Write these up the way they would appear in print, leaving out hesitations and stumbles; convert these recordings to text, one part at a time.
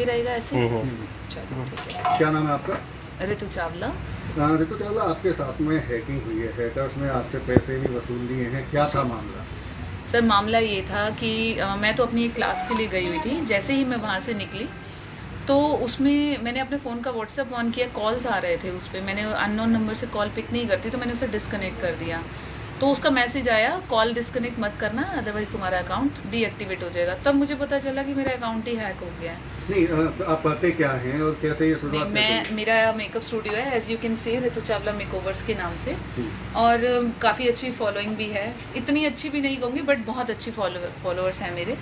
रहेगा ऐसे? चलो ठीक है। क्या नाम है आपका? ऋतु चावला। ऋतु चावला, आपके साथ में हैकिंग हुई है, हैकर्स ने आपसे पैसे भी वसूल लिए हैं, क्या था मामला? सर मामला ये था कि मैं तो अपनी एक क्लास के लिए गई हुई थी। जैसे ही मैं वहाँ से निकली तो उसमें मैंने अपने फ़ोन का व्हाट्सएप ऑन किया, कॉल्स आ रहे थे उस पर। मैंने अननोन नंबर से कॉल पिक नहीं करती तो मैंने उसे डिस्कनेक्ट कर दिया। तो उसका मैसेज आया, कॉल डिस्कनेक्ट मत करना अदरवाइज़ तुम्हारा अकाउंट डीएक्टिवेट हो जाएगा। तब मुझे पता चला कि मेरा अकाउंट ही हैक हो गया है। नहीं, आप करते क्या हैं और कैसे ये शुरुआत? मैं मेरा मेकअप स्टूडियो है, as you can see, Ritu Chawla makeovers के नाम से। और काफ़ी अच्छी फॉलोइंग भी है। इतनी अच्छी भी नहीं कहूँगी बट बहुत अच्छी फॉलोअर्स हैं मेरे।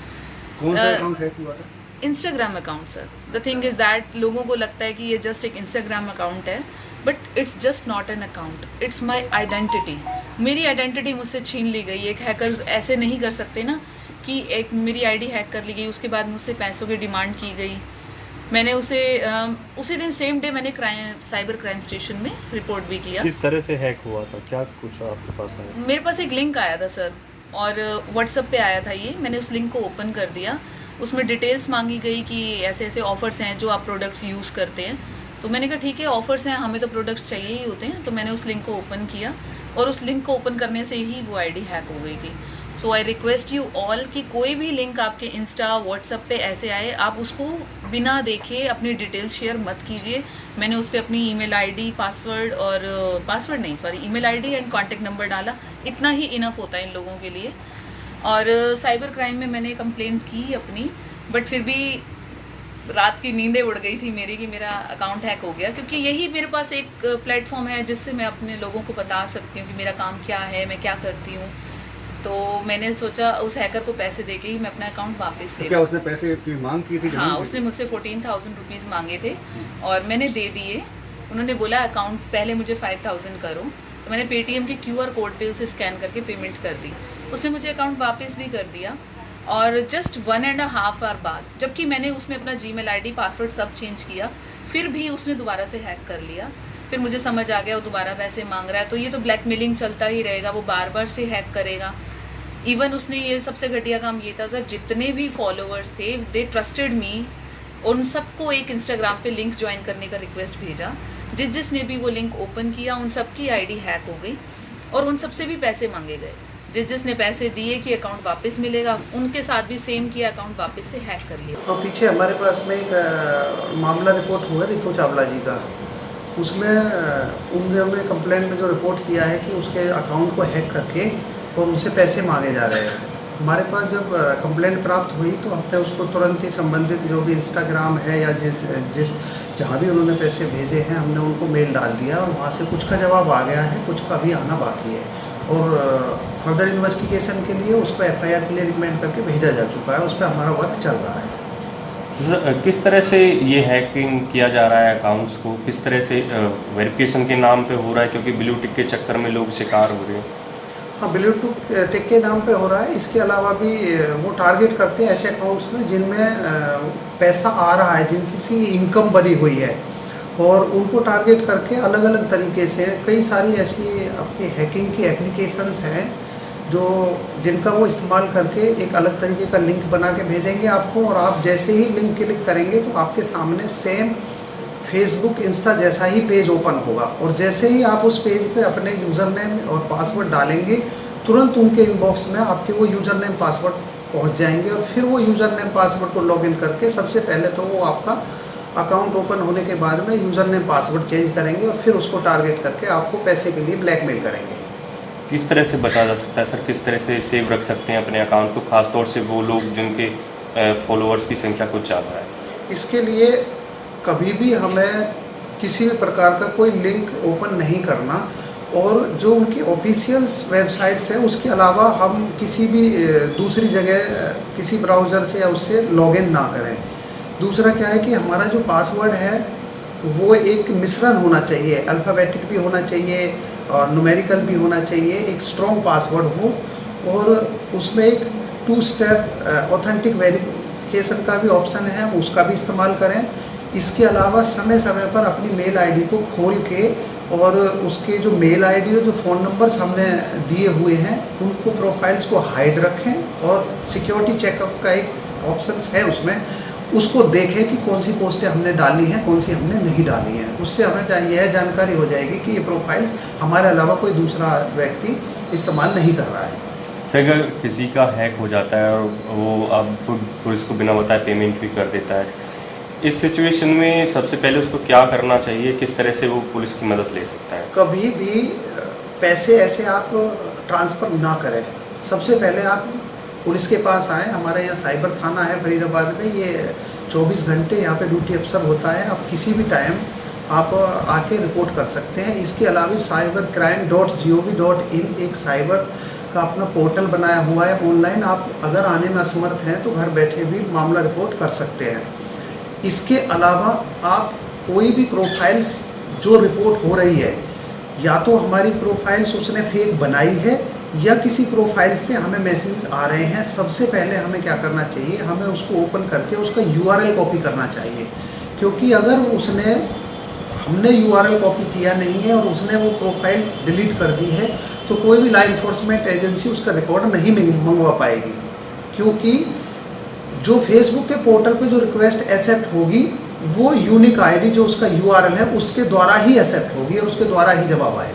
कौन सा अकाउंट हैक हुआ था? Instagram account sir. The thing is that लोगों को लगता है कि ये जस्ट एक इंस्टाग्राम अकाउंट है, but it's just not an account, it's my identity. मेरी आइडेंटिटी मुझसे छीन ली गई। एक हैकर्स ऐसे नहीं कर सकते ना कि एक मेरी आईडी हैक कर ली गई, उसके बाद मुझसे पैसों की डिमांड की गई। मैंने उसे उसी दिन सेम डे मैंने साइबर क्राइम स्टेशन में रिपोर्ट भी किया। किस तरह से हैक हुआ था, क्या कुछ आपके पास आया? मेरे पास एक लिंक आया था सर, और व्हाट्सएप पे आया था ये। मैंने उस लिंक को ओपन कर दिया। उसमें डिटेल्स मांगी गई कि ऐसे ऐसे ऑफर्स हैं जो आप प्रोडक्ट्स यूज़ करते हैं। तो मैंने कहा ठीक है, ऑफर्स हैं, हमें तो प्रोडक्ट्स चाहिए ही होते हैं। तो मैंने उस लिंक को ओपन किया और उस लिंक को ओपन करने से ही वो आईडी हैक हो गई थी। सो आई रिक्वेस्ट यू ऑल कि कोई भी लिंक आपके इंस्टा व्हाट्सएप पे ऐसे आए, आप उसको बिना देखे अपनी डिटेल्स शेयर मत कीजिए। मैंने उस पर अपनी ईमेल आईडी, पासवर्ड और email ID and contact number डाला। इतना ही इनफ होता है इन लोगों के लिए। और साइबर क्राइम में मैंने कंप्लेंट की अपनी, बट फिर भी रात की नींदें उड़ गई थी मेरी कि मेरा अकाउंट हैक हो गया, क्योंकि यही मेरे पास एक प्लेटफॉर्म है जिससे मैं अपने लोगों को बता सकती हूँ कि मेरा काम क्या है, मैं क्या करती हूँ। तो मैंने सोचा उस हैकर को पैसे देके ही मैं अपना अकाउंट वापस ले। क्या उसने पैसे की मांग की थी? हाँ, उसने मुझसे 14,000 रुपीज़ मांगे थे और मैंने दे दिए। उन्होंने बोला अकाउंट पहले मुझे 5,000 करो, तो मैंने पेटीएम के QR कोड पे उसे स्कैन करके पेमेंट कर दी। उसने मुझे अकाउंट वापस भी कर दिया। और जस्ट 1.5 आवर बाद, जबकि मैंने उसमें अपना जीमेल आईडी, पासवर्ड सब चेंज किया, फिर भी उसने दोबारा से हैक कर लिया। फिर मुझे समझ आ गया वो दोबारा पैसे मांग रहा है, तो ये तो ब्लैकमेलिंग चलता ही रहेगा, वो बार बार से हैक करेगा। इवन उसने ये सबसे घटिया काम ये था सर, जितने भी फॉलोअर्स थे दे ट्रस्टेड मी, उन सबको एक इंस्टाग्राम पे लिंक ज्वाइन करने का रिक्वेस्ट भेजा। जिसने भी वो लिंक ओपन किया उन सबकी आईडी हैक हो गई और उन सबसे भी पैसे मांगे गए। जिसने पैसे दिए कि अकाउंट वापस मिलेगा, उनके साथ भी सेम किया, अकाउंट वापस से हैक कर लिया। और पीछे हमारे पास में एक मामला रिपोर्ट हुआ ऋतु चावला जी का। उसमें उन्होंने कंप्लेंट में जो रिपोर्ट किया है कि उसके अकाउंट को हैक करके और उनसे पैसे मांगे जा रहे हैं। हमारे पास जब कंप्लेंट प्राप्त हुई तो हमने उसको तुरंत ही संबंधित जो भी इंस्टाग्राम है या जिस जहाँ भी उन्होंने पैसे भेजे हैं, हमने उनको मेल डाल दिया और वहाँ से कुछ का जवाब आ गया है, कुछ का अभी आना बाकी है। और फर्दर इन्वेस्टिगेशन के लिए उस पर FIR के लिए रिकमेंड करके भेजा जा चुका है। उस पर हमारा वर्क चल रहा है। किस तरह से ये हैकिंग किया जा रहा है अकाउंट्स को? किस तरह से वेरिफिकेशन के नाम पे हो रहा है, क्योंकि ब्लू टिक के चक्कर में लोग शिकार हो रहे हैं? हाँ, ब्लू टिक के नाम पे हो रहा है। इसके अलावा भी वो टारगेट करते हैं ऐसे अकाउंट्स में जिनमें पैसा आ रहा है, जिनकी इनकम बनी हुई है, और उनको टारगेट करके अलग अलग तरीके से कई सारी ऐसी अपनी हैकिंग की एप्लीकेशंस हैं जिनका वो इस्तेमाल करके एक अलग तरीके का लिंक बना के भेजेंगे आपको। और आप जैसे ही लिंक क्लिक करेंगे तो आपके सामने सेम फेसबुक, इंस्टा जैसा ही पेज ओपन होगा। और जैसे ही आप उस पेज पे अपने यूज़र नेम और पासवर्ड डालेंगे, तुरंत उनके इनबॉक्स में आपके वो यूज़र नेम पासवर्ड पहुँच जाएंगे। और फिर वो यूज़र नेम पासवर्ड को लॉगिन करके सबसे पहले तो वो आपका अकाउंट ओपन होने के बाद में यूज़र नेम पासवर्ड चेंज करेंगे और फिर उसको टारगेट करके आपको पैसे के लिए ब्लैकमेल करेंगे। किस तरह से बचा जा सकता है सर? किस तरह से सेव रख सकते हैं अपने अकाउंट को, खासतौर से वो लोग जिनके फॉलोअर्स की संख्या कुछ ज़्यादा है? इसके लिए कभी भी हमें किसी भी प्रकार का कोई लिंक ओपन नहीं करना, और जो उनकी ऑफिशियल वेबसाइट्स है उसके अलावा हम किसी भी दूसरी जगह किसी ब्राउज़र से या उससे लॉगिन ना करें। दूसरा क्या है कि हमारा जो पासवर्ड है वो एक मिश्रण होना चाहिए, अल्फ़ाबेटिक भी होना चाहिए और न्यूमेरिकल भी होना चाहिए, एक स्ट्रॉन्ग पासवर्ड हो, और उसमें एक 2 स्टेप ऑथेंटिक वेरिफिकेशन का भी ऑप्शन है, उसका भी इस्तेमाल करें। इसके अलावा समय समय पर अपनी मेल आईडी को खोल के और उसके जो मेल आईडी और जो फ़ोन नंबर्स हमने दिए हुए हैं उनको प्रोफाइल्स को हाइड रखें, और सिक्योरिटी चेकअप का एक ऑप्शंस है उसमें, उसको देखें कि कौन सी पोस्टें हमने डाली हैं, कौन सी हमने नहीं डाली हैं। उससे हमें यह जानकारी हो जाएगी कि ये प्रोफाइल्स हमारे अलावा कोई दूसरा व्यक्ति इस्तेमाल नहीं कर रहा है। सर अगर किसी का हैक हो जाता है और वो अब पुलिस को बिना बताए पेमेंट भी कर देता है, इस सिचुएशन में सबसे पहले उसको क्या करना चाहिए, किस तरह से वो पुलिस की मदद ले सकता है? कभी भी पैसे ऐसे आप ट्रांसफ़र ना करें। सबसे पहले आप पुलिस के पास आएँ। हमारे यहाँ साइबर थाना है फरीदाबाद में, ये 24 घंटे यहाँ पे ड्यूटी अफसर होता है। आप किसी भी टाइम आप आके रिपोर्ट कर सकते हैं। इसके अलावा cybercrime.gov.in एक साइबर का अपना पोर्टल बनाया हुआ है ऑनलाइन। आप अगर आने में असमर्थ हैं तो घर बैठे भी मामला रिपोर्ट कर सकते हैं। इसके अलावा आप कोई भी प्रोफाइल्स जो रिपोर्ट हो रही है, या तो हमारी प्रोफाइल्स उसने फेक बनाई है या किसी प्रोफाइल से हमें मैसेज आ रहे हैं, सबसे पहले हमें क्या करना चाहिए, हमें उसको ओपन करके उसका URL कॉपी करना चाहिए। क्योंकि अगर हमने URL कॉपी किया नहीं है और उसने वो प्रोफाइल डिलीट कर दी है तो कोई भी लॉ इन्फोर्समेंट एजेंसी उसका रिकॉर्ड नहीं मंगवा पाएगी। क्योंकि जो फेसबुक के पोर्टल पे जो रिक्वेस्ट एक्सेप्ट होगी वो यूनिक ID जो उसका URL है उसके द्वारा ही एक्सेप्ट होगी और उसके द्वारा ही जवाब आएगा।